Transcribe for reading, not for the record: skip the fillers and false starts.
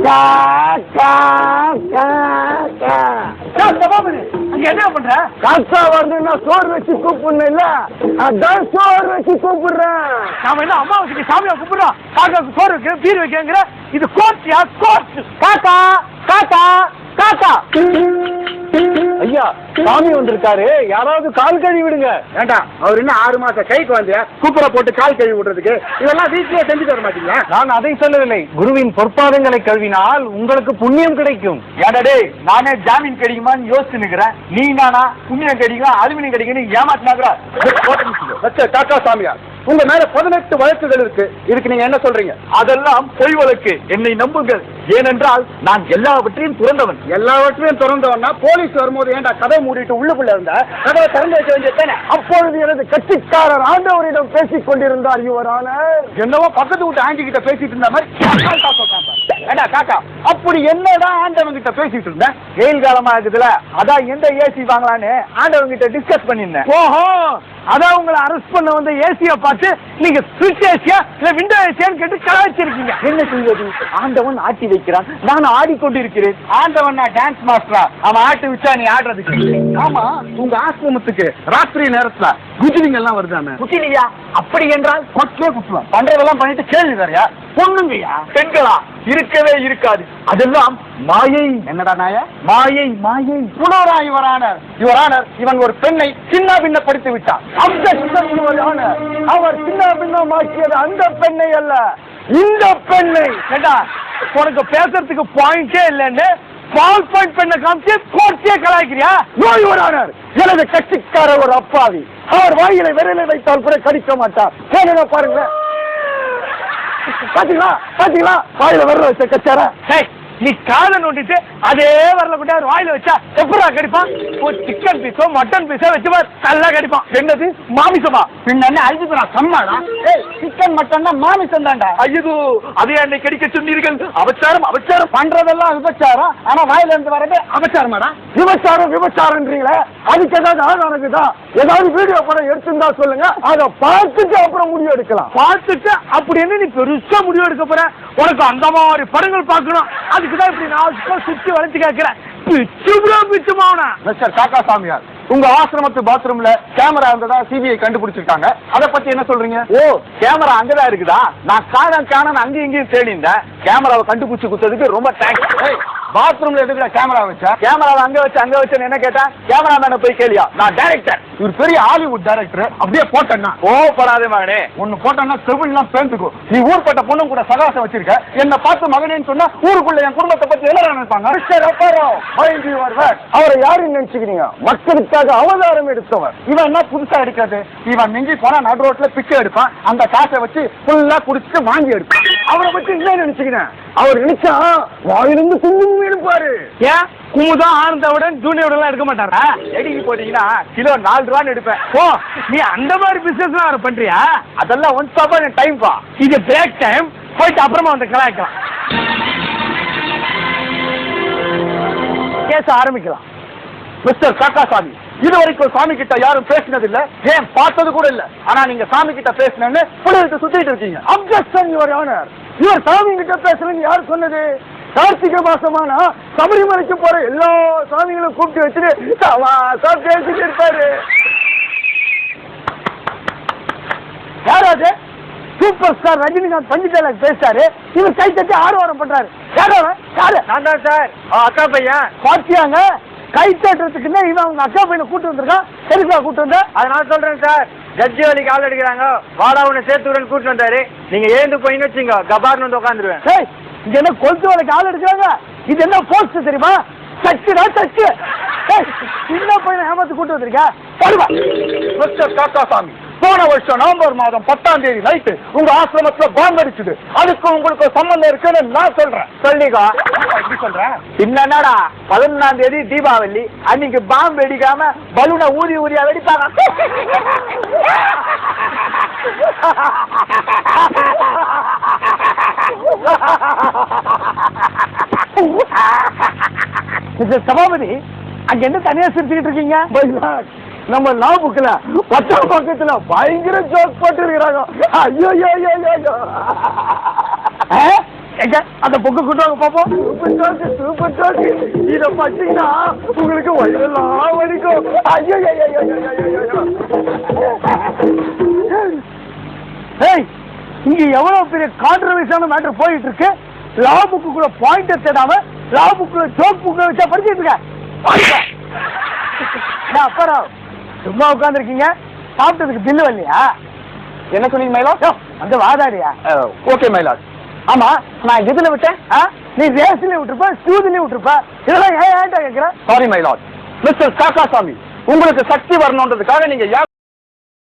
காக்கா என்ன பண்ற? காக்கா வருதுன்னா சோறு வச்சு கூப்பிடணும் இல்ல, அதான் சோறு வச்சு கூப்பிடுறேன். நாம என்ன அம்மாவுக்கு சாமியா கூப்பிடுறோம், காக்காவுக்கு சோறு வைக்க பீர் வைக்கிற? இது கோர்ட்டியா? கோர்ட். காக்கா காக்கா காக்கா. ஐயா சாமி வந்திருக்காரு, யாராவது கால் கழுவி விடுங்க. வேண்டாம், அவர் இன்னும் 6 மாசம் கைக்கு வந்து கூப்பிட போட்டு கால் கழுவி விடுறதுக்கு இதெல்லாம் வீட்லயே செஞ்சு தர மாட்டீங்களா? நான் அதை சொல்லவில்லை, குருவின் பொற்பாதங்களை கழுவினால் உங்களுக்கு புண்ணியம் கிடைக்கும். ஏடா நானே ஜாமீன் கிடைக்குமான்னு யோசிச்சு நிக்கிறேன், நீ நானா புண்ணியம் கிடைக்கும் அலுமினியம் கிடைக்கும் ஏமாத்தினாங்க. காக்கா சாமியார், உங்க மேல 18 வழக்குகள் இருக்கு, இதுக்கு நீங்க என்ன சொல்றீங்க? அதெல்லாம் பொய் வழக்கு, என்னை நம்புங்கள். ஏனென்றால் நான் எல்லாவற்றையும் துறந்தவன். எல்லாவற்றையும் துறந்தவன்னா போலீஸ் வரும்போது ஏன்டா கதை மூடிட்டு உள்ளுக்குள்ள இருந்த கதவை திறந்து வைக்க வேண்டியதானே? அப்பொழுது எனது கட்சிக்காரர் ஆண்டவரிடம் பேசிக் கொண்டிருந்தார். யுவரான என்னவோ பக்கத்து வீட்டு ஆண்டி கிட்ட பேசிட்டு இருந்த மாதிரி காக்கா. அப்படி என்னடா ஆண்டவன் கிட்ட பேசிட்டு இருந்தேன்? வெயில் காலமா இருக்குதுல, அதான் எந்த ஏசி வாங்கலான்னு ஆண்டவன் கிட்ட டிஸ்கஸ் பண்ணிருந்தேன். ஓஹோ, அதான் உங்களை அரெஸ்ட் பண்ண வந்த ஏசிய பார்த்து நீங்க ஸ்விட்ச் ஏசியா இல்ல விண்டோ ஏசியான்னு கேட்டு கலாய்ச்சிருக்கீங்க. என்ன செய்வது? ஆண்டவன் ஆட்டி வைக்கிறான், நான் ஆடிக்கொண்டிருக்கிறேன். ஆண்டவன் நான் டான்ஸ் மாஸ்டரா, அவன் ஆட்டி வச்சா நீ ஆடுறதுக்கு? ஆமா, உங்க ஆசிரமத்துக்கு ராத்திரி நேரத்துல குஜிலிங்க எல்லாம் வருதானே? குஜிலியா? அப்படி என்றால் கொட்டே குட்டுலாம் பண்றதெல்லாம் பண்ணிட்டு கேள்வி வேறையா? பொண்ணுங்கயா பெண்களா? இருக்கவே இருக்காது, அதெல்லாம் மாயை. என்னடா நாய? மாயை மாயை. புனரா யுவரானர். யுவரானர், இவன் ஒரு பெண்ணை சின்ன பின்னப்படுத்தி விட்டான். அவர் சின்ன பின்னமாக்கியது அந்த பெண்ணை அல்ல, இந்த பெண்ணை. ஏண்டா உனக்கு பேசுறதுக்கு பாயிண்டே இல்லைன்னு பால் பாயிண்ட் பெண்ணை காமிச்சு கோர்ட்டே கலாய்க்கிறியா? நோ யுவரானர், எனது கட்சிக்கார ஒரு அப்பாவி, அவர் வாயிலை விரலை வைத்தால் கூட கடிக்க மாட்டார். கேளுங்க பாருங்க, பாத்தீங்களா பாத்தீங்களா வாயில விரல வச்ச கச்சார. நீ காலை நோண்டிட்டு அதே வரல கொண்டு அவர் வாயில வச்சா எப்படா கடிப்பான்? ஒரு சிக்கன் பீஸோ மட்டன் பீஸோ வச்சு நல்லா கடிப்பான். என்னது மாமிசமா? பின்ன அழிஞ்சுக்கிறா சம்மாடா. சிக்கன் மட்டன் மாமிசம் தான்டா. ஐயோ, அதே என்னை கடிக்க சொன்னீர்கள். அபச்சாரம் அபச்சாரம். பண்றதெல்லாம் விபச்சாரம், ஆனா வாயில இருந்து வரது அபச்சாரமாடா. விபச்சாரம் விபச்சாரன்றீங்களே, அதுக்கு ஏதாவது ஆதாரக்குதா? ஏதாவது வீடியோ படம் எடுத்துருந்தா சொல்லுங்க, அதை பார்த்துட்டு அப்புறம் முடிவு எடுக்கலாம். பார்த்துட்டு அப்படி என்ன நீ பெருசா முடிவு எடுக்க போற? உனக்கு அந்த மாதிரி படங்கள் பார்க்கணும், அதுக்குதான் இப்படி நான் சுத்தி வளைச்சு கேட்கிறேன். மிஸ்டர் காக்கா சாமியார், உங்க ஆசிரமத்து பாத்ரூம்ல கேமரா இருந்ததா சிபிஐ கண்டுபிடிச்சிருக்காங்க, அத பத்தி என்ன சொல்றீங்க? ஓ, கேமரா அங்கதான் இருக்குதா? நான் காண அங்கேயும் இங்கேயும் தேடி இருந்தேன், கேமராவை கண்டுபிடிச்சு கொடுத்ததுக்கு ரொம்ப தேங்க்ஸ். பாத்ரூம்ல எதுக்குற கேமரா வச்சா? கேமராவை அங்க வச்சு என்ன கேட்டா? கேமரா மேன போய் கேளியா? நான் டைரக்டர், இவர் பெரிய ஹாலிவுட் டைரக்டர், அப்படியே போட்டேன்னா ஓ படாதே மகனே, ஒன்னு போட்டோன்னா செவில்லாம் பேந்துக்கும். நீ ஊர்பட்ட பொண்ணும் கூட சகாசம் வச்சிருக்க, என்ன பார்த்து மகனேன்னு சொன்னா ஊருக்குள்ள என் குடும்பத்தை பத்தி என்ன நினைப்பாங்க? அவரை யாருன்னு நினைச்சுக்கிறீங்க? மக்களுக்காக அவதாரம் எடுத்தவர். இவன் என்ன புதுசா எடுக்காது, இவன் மிஞ்சி போனா நடு ரோட்ல பிச்சை எடுப்பான், அந்த காசை வச்சு ஃபுல்லா குடிச்சுட்டு வாங்கி எடுப்பான். அவரை பத்தி என்ன நினைச்சுக்கிறேன்? அவர் நினைச்சா வாயிலிருந்து குங்குமம் எடுப்பாரு. ஏன் குமுதான் ஆனந்தவுடன் ஜூனியர் எல்லாம் எடுக்க மாட்டாரா? எடிக்கு போட்டீங்கன்னா கிலோ 4 ரூபான்னு எடுப்பேன். ஓ, நீ அந்த மாதிரி பிசினஸ் எல்லாம் பண்றியா? அதெல்லாம் ஒன் ஸ்டாப் டைம் பா, இது பிரேக் டைம், போயிட்டு அப்புறமா வந்து கலாய்க்கலாம். கேஸ் ஆரம்பிக்கலாம். மிஸ்டர் காக்கா சாமி, இதுவரைக்கும் சாமி கிட்ட யாரும் பேசினது இல்ல, ஏன் பார்த்தது கூட இல்ல. ஆனா நீங்க சாமி கிட்ட பேசினு புள்ளிட்டு சுத்திட்டு இருக்கீங்க. அப்ஜெக்ஷன் யுவர் ஆனர், இவர் சாமி கிட்ட பேசுறேன்னு யார் சொன்னது? கார்த்திகை மாசமானா சபரிமலைக்கு போற எல்லா சாமிகளும் கூப்பிட்டு வச்சுட்டு பேசிட்டு இருப்பாரு. யாராவது சூப்பர் ஸ்டார் ரஜினிகாந்த் பஞ்சிட்டால பேசாரு, இவர் கை தட்டி ஆர்வம் பண்றாரு. நான் தான் சார் அக்கா பையன் பாத்தியாங்க. கை தட்டுறதுக்குன்னா இவன் அவங்க அக்கா பையனை கூட்டு வந்திருக்கான். எதுக்கா கூட்டு வந்த? அதனால சொல்றேன் சார், ஜட்ஜி வழி கால் அடிக்கிறாங்க, வாடா உன்னை சேர்த்து கூட்டு வந்தாரு, நீங்க ஏந்து போயின்னு வச்சுங்க கபார்னு வந்து உட்காந்துருவேன். இது என்ன கொளுத்து வலை கால் எடுக்கிறாங்க? இது என்ன போஸ்ட் தெரியுமா? சச்சுடா சச்சு. சின்ன பையனை ஏமாத்து கூட்டு வந்திருக்கா? மிஸ்டர் காக்கா சாமி, போன வருஷம் நவம்பர் மாதம் 10ஆம் தேதி நைட்டு உங்க ஆசிரமத்துல பாம்பு அடிச்சுது, அதுக்கு உங்களுக்கு சம்பந்தம் இருக்குன்னு நான் சொல்றேன். சொல்லிக்கோ. எப்படி சொல்றேன்? என்னடா 11ஆம் தேதி தீபாவளி அன்னைக்கு பாம்பு வெடிக்காம பலூனை ஊதி ஊதியா வெடிப்பாங்க. சபாபதி, அங்க என்ன தனியா சிரிச்சுக்கிட்டு இருக்கீங்க? நம்ம லா புக்ல 10ஆம் பக்கத்துல பயங்கர ஜோக் போட்டு இருக்கிறாங்க. ஐயோ எங்க அந்த புக்கு கொண்டு வாங்க பாப்போம். சூப்பர் ஜோக்கு இத பாத்தீங்கன்னா உங்களுக்கு வயிறெல்லாம் வலிக்கும். ஐயோ ஏய், இங்க எவ்வளவு பெரிய கான்ட்ரவர்சியான மேட்டர் போயிட்டு இருக்கு. லா புக்கு கூட பாயிண்டர் தேடாம லா புக்கு ஜோக் புக்கு வச்சா படிச்சுட்டு இருக்க. அப்புறம் சும்மா உட்காந்துருக்கீங்க. சாப்பிட்டதுக்கு பில்லு வரலையா? என்ன சொன்னீங்க மைலாட்? அந்த வாதாடியா? Okay myeloid. ஆமா, நான் எதுல விட்டேன்? நீ ரேஸ்ல விட்டுருப்ப, ஸ்டூதிலையும் விட்டுருப்ப. இதெல்லாம் ஏன்டா கேட்கிறேன்? Sorry myeloid. மிஸ்டர் காக்காசாமி, உங்களுக்கு சக்தி வரணுன்றதுக்காக நீங்க